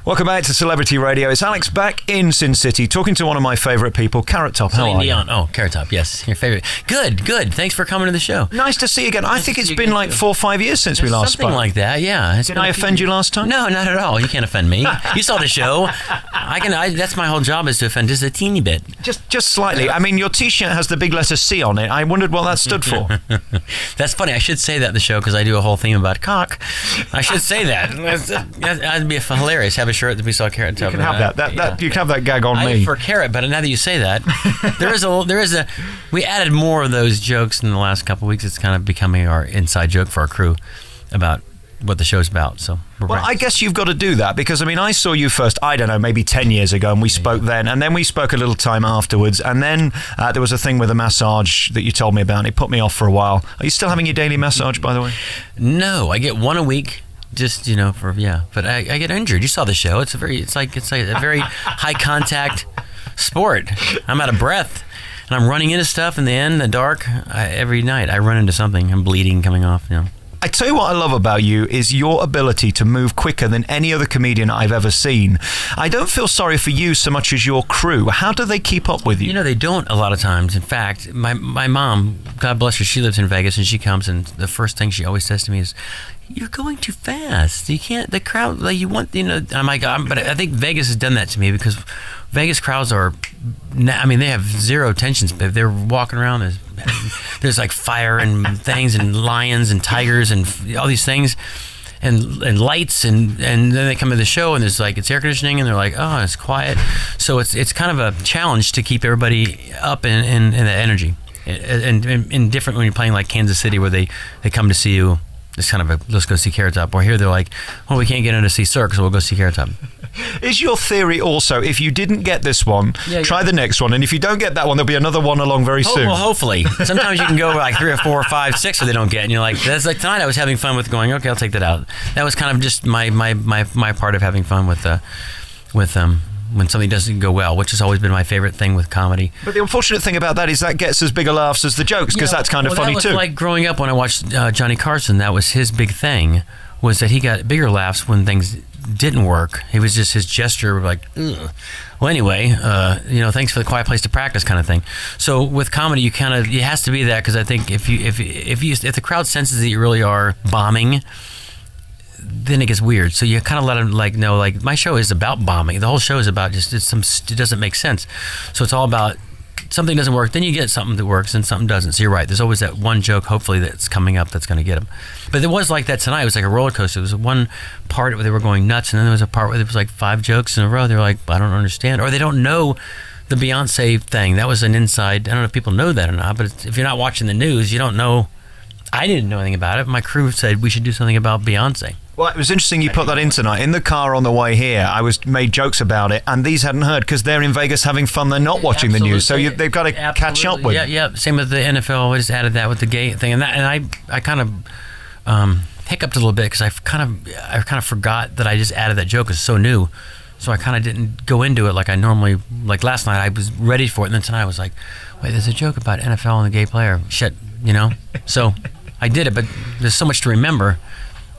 Welcome back to Celebrity Radio. It's Alex back in Sin City, talking to one of my favourite people, Carrot Top. How are you? Oh, Carrot Top, yes. Your favourite. Good. Thanks for coming to the show. Nice to see you again. I think it's been like 4 or 5 years since we last spoke. Something like that, yeah. Did I offend you last time? No, not at all. You can't offend me. You saw the show. That's my whole job, is to offend just a teeny bit. Just slightly. I mean, your T-shirt has the big letter C on it. I wondered what that stood for. That's funny. I should say that in the show because I do a whole theme about cock. I should say that. That'd be hilarious. Have a shirt that we saw Carrot Top. You can have that. You can have that gag on me. For Carrot, but now that you say that, we added more of those jokes in the last couple of weeks. It's kind of becoming our inside joke for our crew about what the show's about. So, I guess you've got to do that because, I mean, I saw you first, I don't know, maybe 10 years ago, and we spoke then, and then we spoke a little time afterwards, and then there was a thing with a massage that you told me about, and it put me off for a while. Are you still having your daily massage, by the way? No, I get one a week. Just, but I get injured. You saw the show. It's like a very high contact sport. I'm out of breath and I'm running into stuff in the dark. Every night I run into something. I'm bleeding coming off, I tell you what I love about you is your ability to move quicker than any other comedian I've ever seen. I don't feel sorry for you so much as your crew. How do they keep up with you? They don't a lot of times. In fact, my mom, God bless her, she lives in Vegas and she comes and the first thing she always says to me is, "You're going too fast. You can't, the crowd, like you want, I'm like, but I think Vegas has done that to me because Vegas crowds are, they have zero tensions. They're walking around, there's like fire and things and lions and tigers and all these things and lights and then they come to the show and there's like, it's air conditioning and they're like, oh, it's quiet. So it's kind of a challenge to keep everybody up in the energy and different when you're playing like Kansas City where they come to see you. It's kind of let's go see Carrot Top. Or here they're like, well, we can't get in to see Cirque, so we'll go see Carrot Top. Is your theory also, if you didn't get this one, try the next one, and if you don't get that one, there'll be another one along very soon? Well, hopefully. Sometimes you can go like 3 or 4 or 5, 6 where they don't get, and you're like, that's like tonight I was having fun with going, okay, I'll take that out. That was kind of just my part of having fun with when something doesn't go well, which has always been my favorite thing with comedy. But the unfortunate thing about that is that gets as big a laughs as the jokes, because that's kind of funny too. That was like growing up when I watched Johnny Carson. That was his big thing, was that he got bigger laughs when things didn't work. It was just his gesture like, ugh. Well, anyway, thanks for the quiet place to practice kind of thing. So with comedy, it has to be that, because I think if the crowd senses that you really are bombing, then it gets weird. So you kind of let them know, my show is about bombing. The whole show is about it doesn't make sense. So it's all about something doesn't work, then you get something that works and something doesn't. So you're right. There's always that one joke, hopefully, that's coming up that's going to get them. But it was like that tonight. It was like a roller coaster. There was one part where they were going nuts, and then there was a part where there was like 5 jokes in a row. They're like, I don't understand. Or they don't know the Beyonce thing. That was an inside. I don't know if people know that or not, but if you're not watching the news, you don't know. I didn't know anything about it. My crew said we should do something about Beyonce. Well, it was interesting you put that in tonight. In the car on the way here, I made jokes about it, and these hadn't heard because they're in Vegas having fun. They're not watching the news, so they've got to catch up with. Yeah. Same with the NFL. I just added that with the gay thing, and I kind of hiccuped a little bit because I kind of forgot that I just added that joke. It's so new, so I kind of didn't go into it like I normally. Like last night, I was ready for it, and then tonight I was like, wait, there's a joke about NFL and the gay player. Shit, So I did it, but there's so much to remember.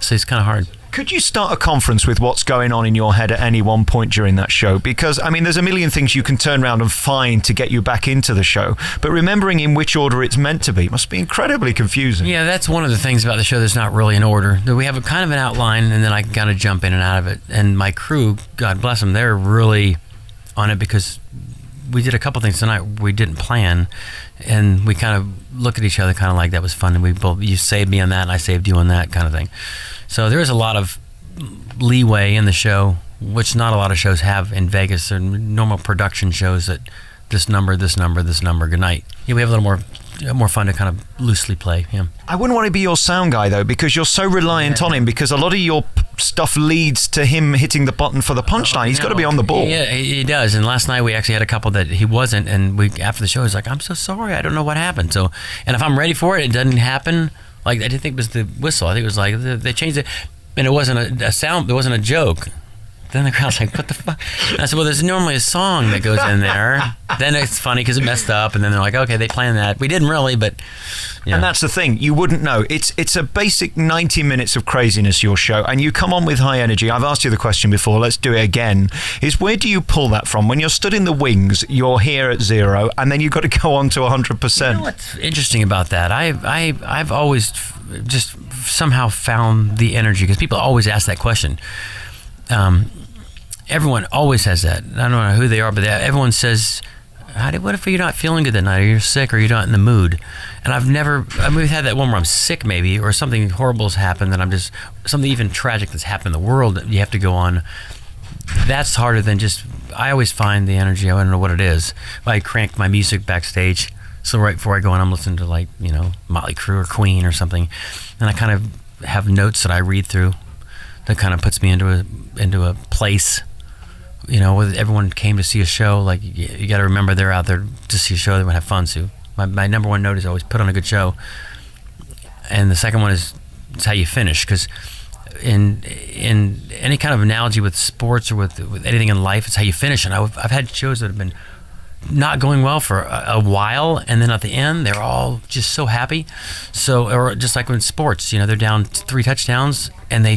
So it's kind of hard. Could you start a conference with what's going on in your head at any one point during that show? Because, there's a million things you can turn around and find to get you back into the show. But remembering in which order it's meant to be must be incredibly confusing. Yeah, that's one of the things about the show that's not really in order. We have a kind of an outline, and then I kind of jump in and out of it. And my crew, God bless them, they're really on it because we did a couple things tonight we didn't plan. And we kind of look at each other kind of like that was fun. And you saved me on that, and I saved you on that kind of thing. So there is a lot of leeway in the show, which not a lot of shows have in Vegas. They're normal production shows that this number, good night. Yeah, we have a little more fun to kind of loosely play. Yeah. I wouldn't want to be your sound guy though, because you're so reliant on him. Because a lot of your stuff leads to him hitting the button for the punchline. He's got to be on the ball. Yeah, he does. And last night we actually had a couple that he wasn't, and after the show he's like, "I'm so sorry, I don't know what happened." So, and if I'm ready for it, it doesn't happen. Like I didn't think it was the whistle. I think it was like they changed it, and it wasn't a sound. It wasn't a joke. Then the crowd's like, what the fuck? And I said, well, there's normally a song that goes in there. Then it's funny because it messed up, and then they're like, okay, they planned that. We didn't really, but And that's the thing, you wouldn't know. It's a basic 90 minutes of craziness, your show, and you come on with high energy. I've asked you the question before, let's do it again. Is where do you pull that from? When you're stood in the wings, you're here at 0, and then you've got to go on to 100%. You know what's interesting about that? I've always just somehow found the energy, because people always ask that question. Everyone always has that. I don't know who they are, but everyone says, what if you're not feeling good that night, or you're sick, or you're not in the mood? And we've had that one where I'm sick maybe, or something horrible has happened, that something even tragic that's happened in the world that you have to go on. That's harder than I always find the energy. I don't know what it is. I crank my music backstage, so right before I go on, I'm listening to Motley Crue or Queen or something, and I kind of have notes that I read through that kind of puts me into a place. Everyone came to see a show. Like, you got to remember they're out there to see a show. They want to have fun. So my number one note is always put on a good show. And the second one is it's how you finish. Because in any kind of analogy with sports or with anything in life, it's how you finish. And I've had shows that have been not going well for a while, and then at the end they're all just so happy. Or just like in sports, they're down 3 touchdowns, and they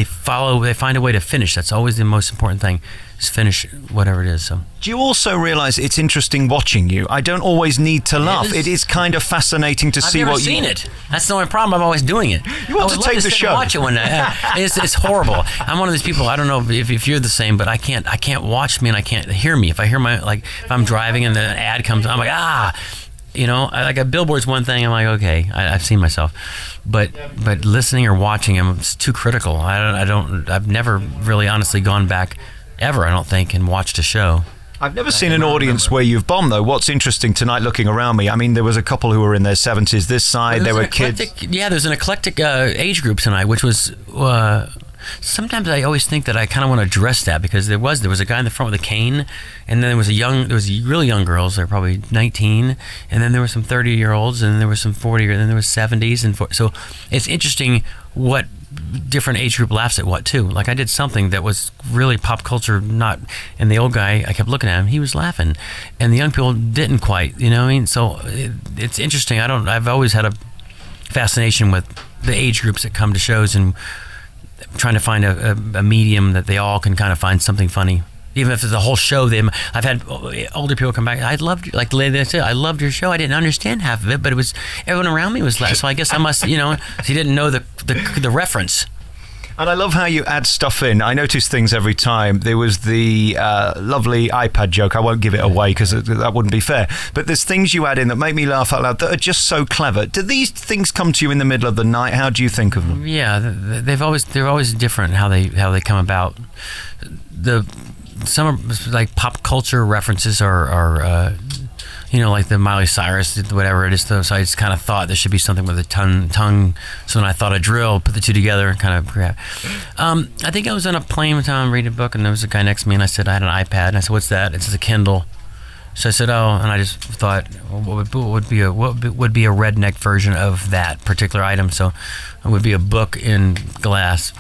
find a way to finish. That's always the most important thing, is finish whatever it is. So do you also realize it's interesting watching you? I don't always need to laugh. It is kind of fascinating to see what I've never seen it. That's the only problem. I'm always doing it. You want to take the show. Watch it one night. It's horrible. I'm one of these people. I don't know if you're the same, but I can't watch me and I can't hear me. If I hear if I'm driving and the ad comes, I'm like, like a billboard's one thing. I'm like, okay, I've seen myself, but listening or watching them, it's too critical. I've never really honestly gone back ever, I don't think, and watched a show. I've never seen an audience where you've bombed, though. What's interesting tonight, looking around me, I mean, there was a couple who were in their 70s this side. There were kids. Yeah, there's an eclectic age group tonight, which was. Sometimes I always think that I kind of want to address that, because there was a guy in the front with a cane, and then there was really young girls. They're probably 19, and then there were some 30-year-olds, and then there was some 40, and then there was 70s, and so it's interesting what different age group laughs at what too. Like, I did something that was really pop culture, and the old guy, I kept looking at him, he was laughing, and the young people didn't quite. You know what I mean? So it's interesting. I've always had a fascination with the age groups that come to shows, and trying to find a medium that they all can kind of find something funny. Even if it's a whole show, I've had older people come back. I loved, like the lady that said, I loved your show. I didn't understand half of it, but it was everyone around me was laughing. So I guess I must, he didn't know the reference. And I love how you add stuff in. I notice things every time. There was the lovely iPad joke. I won't give it away because that wouldn't be fair. But there's things you add in that make me laugh out loud that are just so clever. Do these things come to you in the middle of the night? How do you think of them? Yeah, they're always different how they come about. Some are like pop culture references are like the Miley Cyrus, whatever it is. So I just kind of thought there should be something with a tongue. So then I thought a drill, put the two together, kind of. I think I was on a plane one time reading a book, and there was a guy next to me, and I said I had an iPad, and I said, "What's that?" It says a Kindle. So I said, "Oh," and I just thought, what would be a redneck version of that particular item? So it would be a book in glass,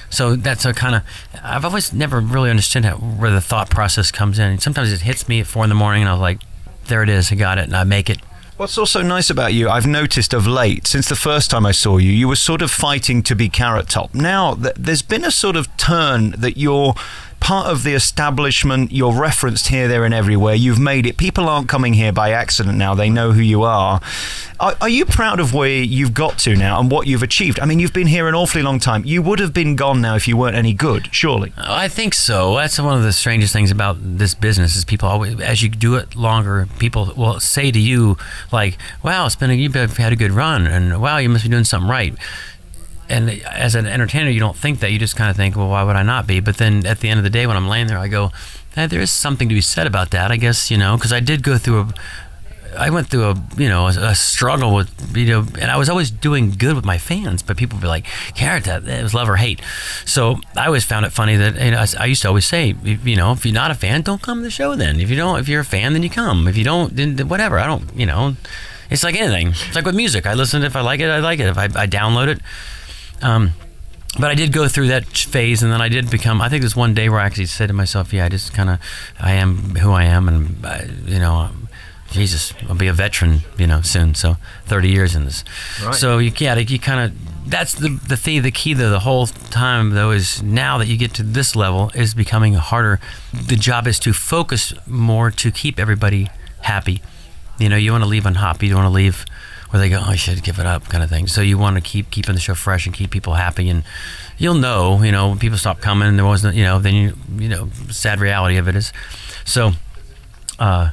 So that's a kind of, I've always never really understood where the thought process comes in. Sometimes it hits me at 4 a.m, and I was like, there it is, I got it, and I make it. What's also nice about you, I've noticed of late, since the first time I saw you, you were sort of fighting to be Carrot Top. Now, there's been a sort of turn that you're part of the establishment, you're referenced here, there, and everywhere. You've made it. People aren't coming here by accident now. They know who you are. Are you proud of where you've got to now and what you've achieved? I mean, you've been here an awfully long time. You would have been gone now if you weren't any good, surely. I think so. That's one of the strangest things about this business is people always, as you do it longer, people will say to you, like, wow, you've had a good run, and wow, you must be doing something right. And as an entertainer, you don't think that. You just kind of think, well, why would I not be? But then at the end of the day, when I'm laying there, I go, there is something to be said about that, I guess, because I did go through I went through a struggle with, and I was always doing good with my fans, but people would be like, Carrot, it was love or hate. So I always found it funny that, I used to always say, if you're not a fan, don't come to the show then. If you're a fan, then you come. If you don't, then whatever. I don't, it's like anything. It's like with music. I listen, if I like it, I like it. If I download it. but I did go through that phase, and then I did become. I think there's one day where I actually said to myself, "Yeah, I am who I am," and Jesus, I'll be a veteran, soon. So 30 years in this. Right. So you kind of. That's the key though. The whole time though is now that you get to this level is becoming harder. The job is to focus more to keep everybody happy. You want to leave unhappy. You don't want to leave where they go, oh, I should give it up, kind of thing. So you want to keep keeping the show fresh and keep people happy, and you'll know, when people stop coming and there wasn't, then sad reality of it is. So, I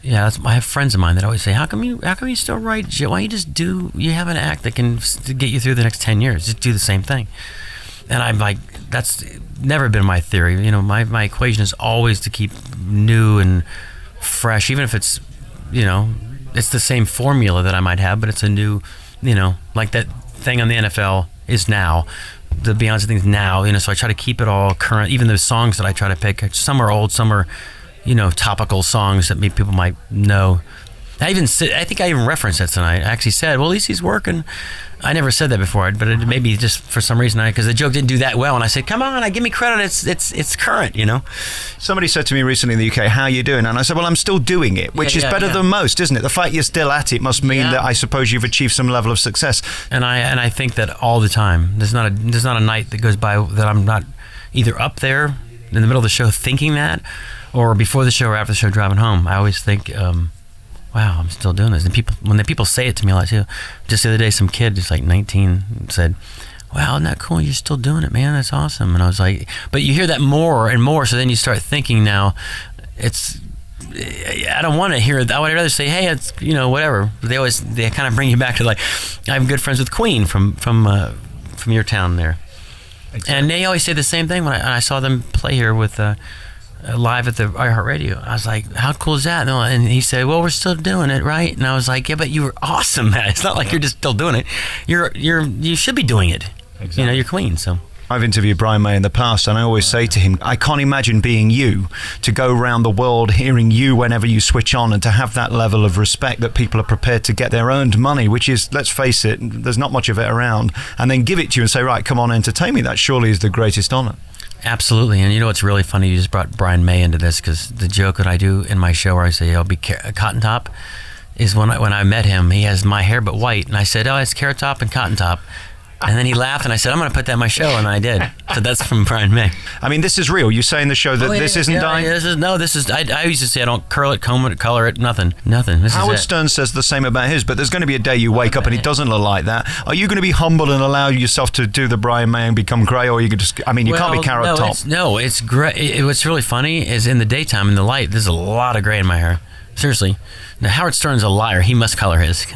have friends of mine that always say, how come you still write? Why you just you have an act that can get you through the next 10 years, just do the same thing. And I'm like, that's never been my theory. My equation is always to keep new and fresh, even if it's, it's the same formula that I might have, but it's a new, like that thing on the NFL is now. The Beyonce thing's now, so I try to keep it all current. Even the songs that I try to pick, some are old, some are, topical songs that people might know. I think I even referenced that tonight. I actually said, well, at least he's working. I never said that before, but it maybe just for some reason, because the joke didn't do that well, and I said, come on, give me credit, it's current, Somebody said to me recently in the UK, how are you doing? And I said, well, I'm still doing it, which is better than most, isn't it? The fact you're still at it must mean that I suppose you've achieved some level of success. And I think that all the time. There's not a night that goes by that I'm not either up there in the middle of the show thinking that, or before the show or after the show driving home. I always think, wow, I'm still doing this. And when people say it to me a lot too. Just the other day, some kid, just like 19, said, wow, isn't that cool? You're still doing it, man. That's awesome. And I was like, but you hear that more and more, so then you start thinking now, I don't want to hear it. I would rather say, hey, it's, whatever. They kind of bring you back to, like, I have good friends with Queen from your town there. Exactly. And they always say the same thing when I saw them play here with live at the iHeartRadio. I was like, how cool is that? And he said, well, we're still doing it, right? And I was like, yeah, but you were awesome, man. It's not like you're just still doing it. You should be doing it. Exactly. You're Queen, so. I've interviewed Brian May in the past, and I always say to him, I can't imagine being you, to go around the world hearing you whenever you switch on, and to have that level of respect that people are prepared to get their earned money, which is, let's face it, there's not much of it around, and then give it to you and say, right, come on, entertain me. That surely is the greatest honor. Absolutely. And what's really funny, you just brought Brian May into this, because the joke that I do in my show where I say, I'll be Cotton Top, is when I met him, he has my hair but white, and I said, oh, it's Carrot Top and Cotton Top. And then he laughed, and I said, I'm going to put that in my show, and I did. So that's from Brian May. I mean, this is real. You say in the show that this isn't dying? I used to say I don't curl it, comb it, color it, nothing. Howard Stern says the same about his, but there's going to be a day you wake up and it doesn't look like that. Are you going to be humble and allow yourself to do the Brian May and become grey, or you could just, you can't be Carrot Top. It's gray. What's really funny is in the daytime, in the light, there's a lot of gray in my hair. Seriously. Now, Howard Stern's a liar. He must color his.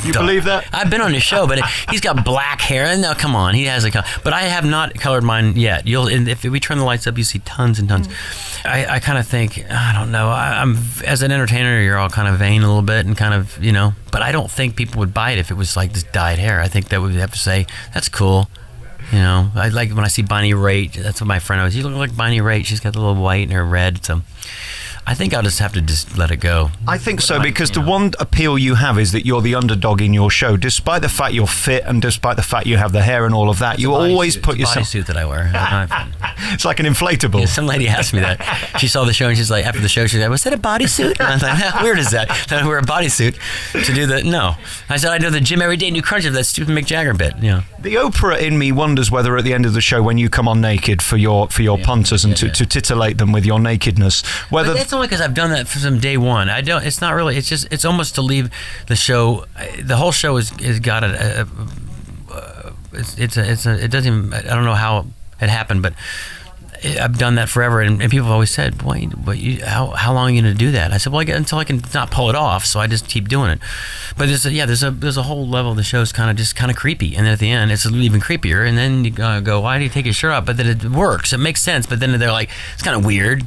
You believe that? I've been on his show, but he's got black hair. No, come on. He has a color. But I have not colored mine yet. If we turn the lights up, you see tons and tons. I kind of think, I don't know. I'm as an entertainer, you're all kind of vain a little bit and kind of, But I don't think people would buy it if it was like this dyed hair. I think that we have to say, that's cool. I like when I see Bonnie Raitt. That's what my friend always, you look like Bonnie Raitt. She's got the little white and her red. So I think I'll just have to let it go. I think so, because the one appeal you have is that you're the underdog in your show. Despite the fact you're fit and despite the fact you have the hair and all of that, you always put yourself... It's a bodysuit that I wear. It's like an inflatable. Yeah, some lady asked me that. She saw the show and she's like, after the show, she's like, was that a bodysuit? And I was like, how weird is that? That I wear a bodysuit to do the... No. I said, I do the gym every day and do crunches, that stupid Mick Jagger bit. The Oprah in me wonders whether at the end of the show, when you come on naked for your punters and to titillate them with your nakedness, whether... But that's only because I've done that from day one. I don't. It's not really. It's just. It's almost to leave the show. The whole show is got a. It doesn't even. I don't know how it happened, but I've done that forever, and people have always said, "Wait, how long are you going to do that?" I said, "Well, until I can not pull it off." So I just keep doing it. But there's a whole level of the show's kind of creepy, and then at the end it's even creepier, and then you go, "Why do you take your shirt off?" But then it works. It makes sense. But then they're like, "It's kind of weird."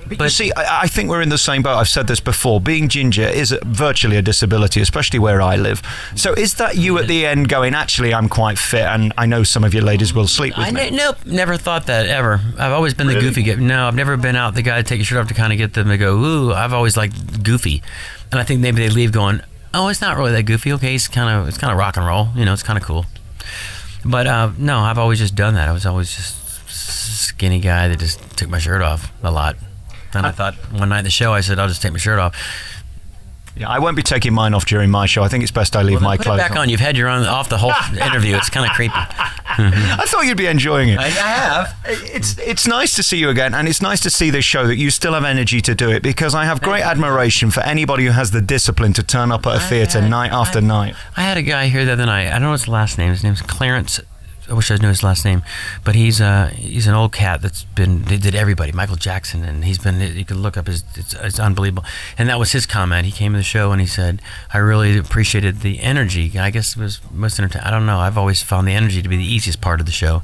But you see, I think we're in the same boat. I've said this before. Being ginger is virtually a disability, especially where I live. So is that you at the end going, actually, I'm quite fit, and I know some of you ladies will sleep with me? Nope, never thought that, ever. I've always been the goofy guy. No, I've never been out the guy to take your shirt off to kind of get them to go, ooh. I've always liked goofy. And I think maybe they leave going, oh, it's not really that goofy. Okay, it's kind of rock and roll. It's kind of cool. But no, I've always just done that. I was always just skinny guy that just took my shirt off a lot. And I thought one night in the show, I said, I'll just take my shirt off. Yeah, I won't be taking mine off during my show. I think it's best I leave my put clothes it back on. You've had your own off the whole interview. It's kind of creepy. I thought you'd be enjoying it. I have. It's nice to see you again, and it's nice to see this show that you still have energy to do it, because I have great admiration for anybody who has the discipline to turn up at a theatre night after night. I had a guy here the other night. I don't know his last name. His name's Clarence. I wish I knew his last name, but he's an old cat they did everybody, Michael Jackson, and you could look up it's unbelievable. And that was his comment. He came to the show and he said, I really appreciated the energy. I guess it was most entertaining. I don't know. I've always found the energy to be the easiest part of the show.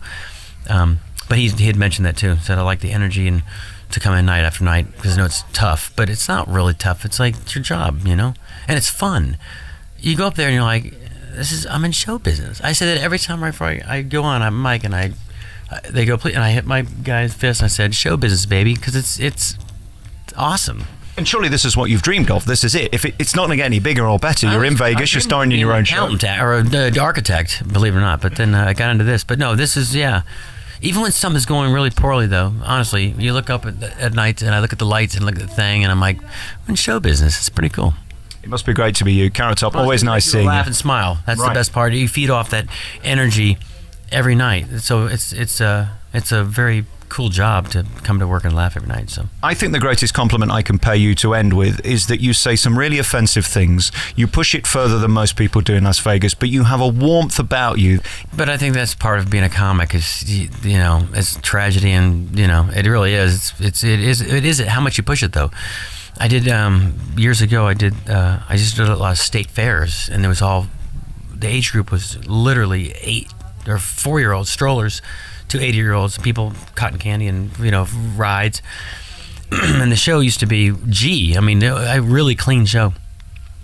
But he had mentioned that too. Said I like the energy and to come in night after night, because I know it's tough, but it's not really tough. It's like it's your job, and it's fun. You go up there and you're like, I'm in show business. I say that every time I go on, I'm Mike, and they go, please, and I hit my guy's fist, and I said, show business, baby, because it's awesome. And surely this is what you've dreamed of. This is it. If it's not going to get any bigger or better, you're in Vegas, you're starring in your own show. Or an architect, believe it or not. But then I got into this. But no, this is, even when something's going really poorly, though, honestly, you look up at night, and I look at the lights and look at the thing, and I'm like, I'm in show business. It's pretty cool. It must be great to be you, Carrot Top. Always nice seeing you. Laugh and smile. That's the best part. You feed off that energy every night. So it's a very cool job to come to work and laugh every night. So I think the greatest compliment I can pay you to end with is that you say some really offensive things. You push it further than most people do in Las Vegas, but you have a warmth about you. But I think that's part of being a comic. Is it's tragedy, and it really is. It is how much you push it, though. I did years ago. I just did a lot of state fairs, and the age group was literally 8 or 4-year-old strollers to 80-year-olds, people cotton candy and rides. And the show used to be a really clean show.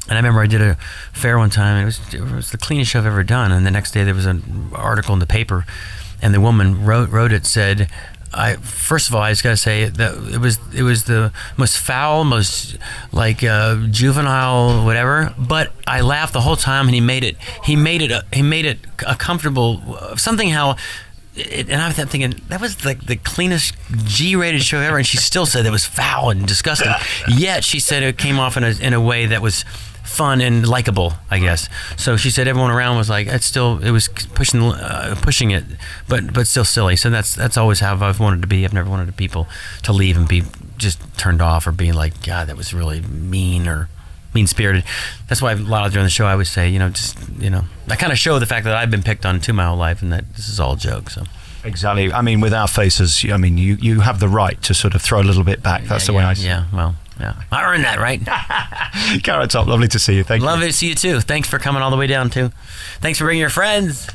And I remember I did a fair one time, and it was the cleanest show I've ever done. And the next day there was an article in the paper, and the woman wrote it, said, first of all, I just gotta say that it was the most foul, most like juvenile, whatever. But I laughed the whole time, and he made it a comfortable something. And I was thinking that was like the cleanest G-rated show ever, and she still said it was foul and disgusting. Yet she said it came off in a way that was fun and likable, I guess. So she said everyone around was like, it was pushing it, but still silly. So that's always how I've wanted to be. I've never wanted people to leave and be just turned off or being like, God, that was really mean or mean-spirited. That's why a lot of during the show I always say, I kind of show the fact that I've been picked on too my whole life, and that this is all a joke. So. Exactly. I mean, with our faces, you have the right to sort of throw a little bit back. That's the way I see it. Yeah, well, yeah. I earned that, right? Carrot Top, lovely to see you. Thank you. Lovely to see you, too. Thanks for coming all the way down, too. Thanks for bringing your friends.